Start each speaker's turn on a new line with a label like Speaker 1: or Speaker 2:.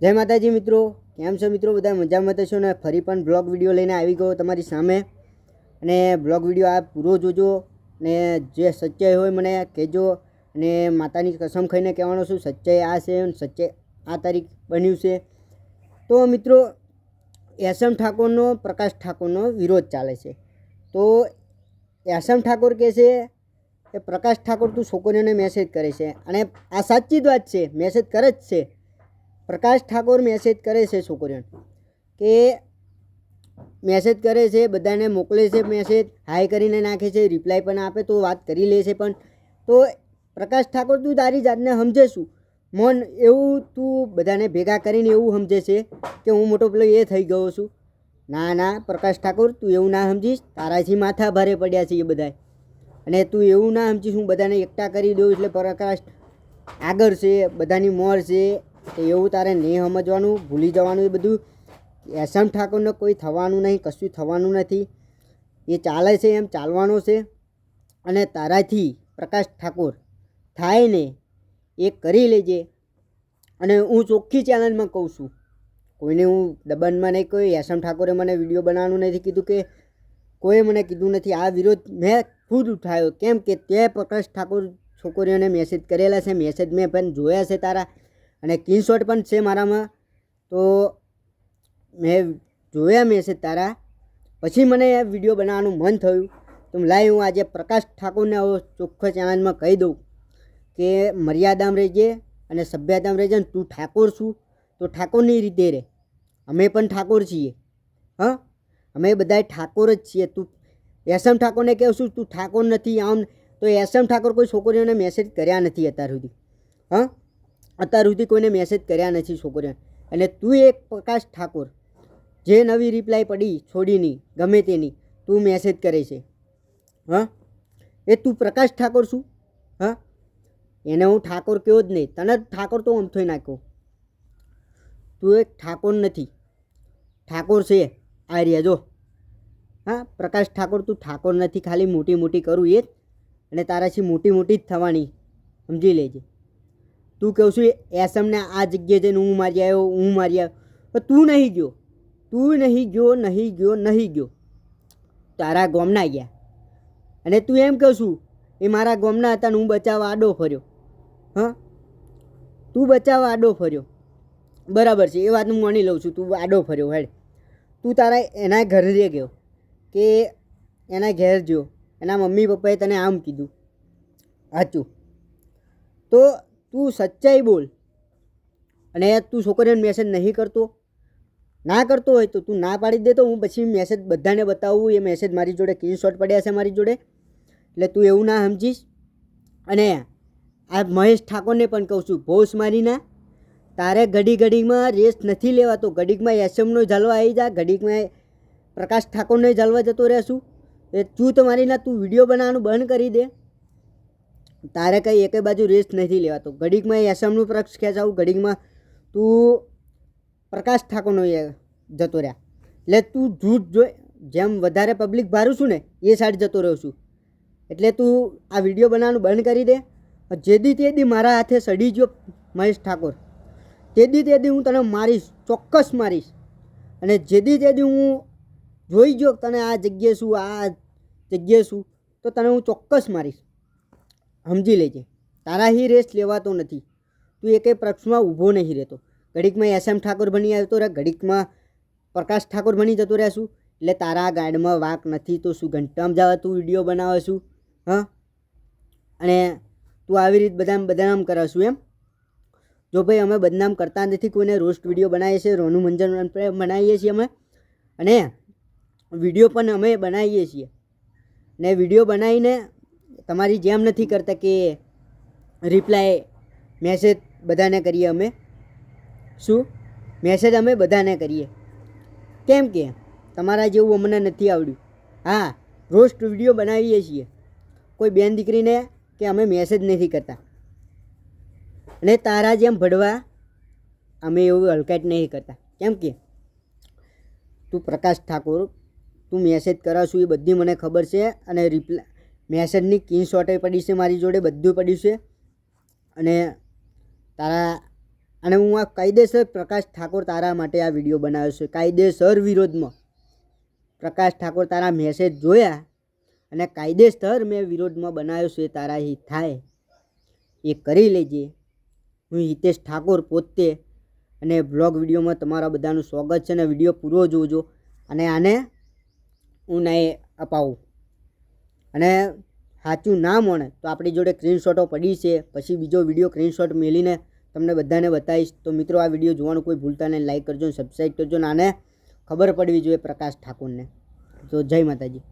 Speaker 1: જય માતાજી મિત્રો, કેમ છો મિત્રો? બધા મજામાં થશો ને? ફરી પણ બ્લોગ વિડીયો લઈને આવી ગયો તમારી સામે. અને બ્લોગ વિડીયો આ પૂરો જોજો ને જે સચ્ચાઈ હોય મને કહેજો. અને માતાની કસમ ખાઈને કહેવાનો છું, સચ્ચાઈ આ છે, સચ્ચાઈ આ તારીખ બન્યું છે. તો મિત્રો, એસએમ ઠાકોરનો પ્રકાશ ઠાકોરનો વિરોધ ચાલે છે. તો એસએમ ઠાકોર કહે છે કે પ્રકાશ ઠાકોર તું છોકરીઓને મેસેજ કરે છે, અને આ સાચી જ વાત છે, મેસેજ કરે જ છે. પ્રકાશ ઠાકોર મેસેજ કરે છે છોકરીઓને, કે મેસેજ કરે છે, બધાને મોકલે છે મેસેજ, હાઈ કરીને નાખે છે, રિપ્લાય પણ આપે તો વાત કરી લે છે. પણ તો પ્રકાશ ઠાકોર તું તારી જાતને સમજે છું મન એવું, તું બધાને ભેગા કરીને એવું સમજે છે કે હું મોટો પેલો એ થઈ ગયો છું. ના ના પ્રકાશ ઠાકોર, તું એવું ના સમજીશ. તારાથી માથા ભારે પડ્યા છે એ બધા, અને તું એવું ના સમજીશ હું બધાને એકઠા કરી દઉં એટલે પ્રકાશ આગળ છે, બધાની મોર છે. તો એવું તારે નહીં સમજવાનું, ભૂલી જવાનું. એ બધું એસએમ ઠાકોરને કોઈ થવાનું નહીં, કશું થવાનું નથી. એ ચાલે છે એમ ચાલવાનો છે. અને તારાથી પ્રકાશ ઠાકોર થાય ને એ કરી લેજે. અને હું ચોખ્ખી ચેનલમાં કહું છું, કોઈને હું દબાણમાં નહીં. કોઈ એસએમ ઠાકોરે મને વિડીયો બનાવવાનું નથી કીધું, કે કોઈએ મને કીધું નથી. આ વિરોધ મેં ખુદ ઉઠાવ્યો. કેમ કે તે પ્રકાશ ઠાકોર છોકરીઓને મેસેજ કરેલા છે, મેસેજ મેં પણ જોયા છે તારા, અને સ્ક્રીનશોટ પણ છે મારામાં. તો મેં જોયા મેસેજ તારા, પછી મને વિડીયો બનાવવાનું મન થયું. તો લાઈ હું આજે પ્રકાશ ઠાકોરને ચોખ્ખા ચેનલમાં કહી દઉં કે મર્યાદામાં રહેજે અને સભ્યતામાં રહેજે. ને તું ઠાકોર છું તો ઠાકોરની રીતે રહે. અમે પણ ઠાકોર છીએ, હા, અમે બધા ઠાકોર જ છીએ. તું એસએમ ઠાકોરને કહું છું તું ઠાકોર નથી આમ. તો એસએમ ઠાકોર કોઈ છોકરીઓને મેસેજ કર્યા નથી અત્યાર સુધી, હા, અત્યાર સુધી કોઈને મેસેજ કર્યા નથી છોકરીઓને. અને તું એક પ્રકાશ ઠાકોર જે નવી રિપ્લાય પડી છોડીની ગમે તેની તું મેસેજ કરે છે, હા, એ તું પ્રકાશ ઠાકોર છું? હા, એને હું ઠાકોર કહ્યો જ નહીં. તને ઠાકોર તો આમ થઈ નાખ્યો. તું એક ઠાકોર નથી, ઠાકોર છે આ રહ્યા જો. હા, પ્રકાશ ઠાકોર તું ઠાકોર નથી. ખાલી મોટી મોટી કરું એ જ, અને તારાથી મોટી મોટી જ થવાની, સમજી લેજે. તું કહું છું એસએમને આ જગ્યાએ જઈને હું મારી આવ્યો, હું મારી આવ્યો. પણ તું નહીં ગયો, તું નહીં ગયો, નહીં ગયો, નહીં ગયો. તારા ગોમના ગયા. અને તું એમ કહું છું એ મારા ગોમના હતા ને હું બચાવવા આડો ફર્યો. હા, તું બચાવવા આડો ફર્યો, બરાબર છે, એ વાત હું માની લઉં છું. તું આડો ફર્યો હેડ. તું તારા એના ઘરે ગયો, કે એના ઘેર ગયો, એના મમ્મી પપ્પાએ તને આમ કીધું, સાચું. તો તું સચ્ચાઈ બોલ. અને તું છોકરીઓને મેસેજ નહીં કરતો, ના કરતો હોય તો તું ના પાડી દે. તો હું પછી મેસેજ બધાને બતાવું. એ મેસેજ મારી જોડે સ્ક્રીનશોટ પડ્યા છે મારી જોડે. એટલે તું એવું ના સમજીશ. અને આ મહેશ ઠાકોરને પણ કહું છું, ભોસ મારીના તારે ઘડી ઘડીમાં રેસ્ટ નથી લેવાતો. ઘડીકમાં એસએમનો ઝાલવા આવી જા, ઘડીકમાં પ્રકાશ ઠાકોરને ઝાલવા જતો રહેશું. એ તું તો મારીના તું વિડીયો બનાવવાનું બંધ કરી દે. તારે કંઈ એક બાજુ રેસ્ટ નથી લેવાતો. ઘડીકમાં એસએમનું પક્ષ ખેંચાવું, ઘડીકમાં તું પ્રકાશ ઠાકોરનો જતો રહ્યા. એટલે તું જૂઠ જોઈ જેમ વધારે પબ્લિક ભારું છું ને એ સાઈડ જતો રહ્યો છું. એટલે તું આ વિડીયો બનાવવાનું બંધ કરી દે. જેદી તેદી મારા હાથે સડી ગયો મહેશ ઠાકોર, તેદી તેદી હું તને મારીશ, ચોક્કસ મારીશ. અને જેદી તેદી હું જોઈ ગયો તને આ જગ્યાએ શું, આ જગ્યાએ શું, તો તને હું ચોક્કસ મારીશ, સમજી લેજે. તારાથી રેસ્ટ લેવાતો નથી. તું એકે પક્ષમાં ઊભો નહીં રહેતો. ઘડીકમાં એસએમ ઠાકોર બની આવતો રહે, ઘડીકમાં પ્રકાશ ઠાકોર બની જતો રહેશું. એટલે તારા ગાઈડમાં વાંક નથી. તો શું ઘંટામાં જવા તું વિડીયો બનાવે છું? હા, અને તું આવી રીતે બદનામ કરાવશું એમ? જો ભાઈ અમે બદનામ કરતા નથી, કોઈને રોસ્ટ વિડીયો બનાવીએ છીએ, રોનું મંજન બનાવીએ છીએ અમે, અને વિડીયો પણ અમે બનાવીએ છીએ. ને વિડીયો બનાવીને તમારી જેમ નથી કરતા કે રિપ્લાય મેસેજ બધાને કરીએ અમે. શું મેસેજ અમે બધાને કરીએ? કેમ કે તમારા જેવું અમને નથી આવડ્યું. હા, રોસ્ટ વિડીયો બનાવીએ છીએ, કોઈ બેન દીકરીને કે અમે મેસેજ નથી કરતા. અને તારા જેમ ભડવા અમે એવું હલકાટ નહીં કરતા. કેમ કે તું પ્રકાશ ઠાકોર તું મેસેજ કરાવશું એ બધી મને ખબર છે. અને રિપ્લાય મેસેજની સ્ક્રીનશોટે પડી છે મારી જોડે, બધું પડ્યું છે. અને તારા અને હું આ કાયદેસર પ્રકાશ ઠાકોર તારા માટે આ વિડીયો બનાવ્યો છે. કાયદેસર વિરોધમાં પ્રકાશ ઠાકોર તારા મેસેજ જોયા અને કાયદેસર મેં વિરોધમાં બનાવ્યો છે. તારા હિત થાય એ કરી લેજે. હું હિતેશ ઠાકોર પોતે અને બ્લોગ વિડીયોમાં તમારા બધાનું સ્વાગત છે. અને વિડીયો પૂરો જોજો અને આને હું નહીં અપાવું. અને સાચું ના મળે તો આપણી જોડે સ્ક્રીનશોટો પડી છે, પછી બીજો વિડીયો સ્ક્રીનશોટ મેળવીને તમને બધાને બતાવીશ. તો મિત્રો આ વિડીયો જોવાનું કોઈ ભૂલતા નહીં. લાઈક કરજો, સબસ્ક્રાઈબ કરજો અને આને ખબર પડવી જોઈએ પ્રકાશ ઠાકોરને. તો જય માતાજી.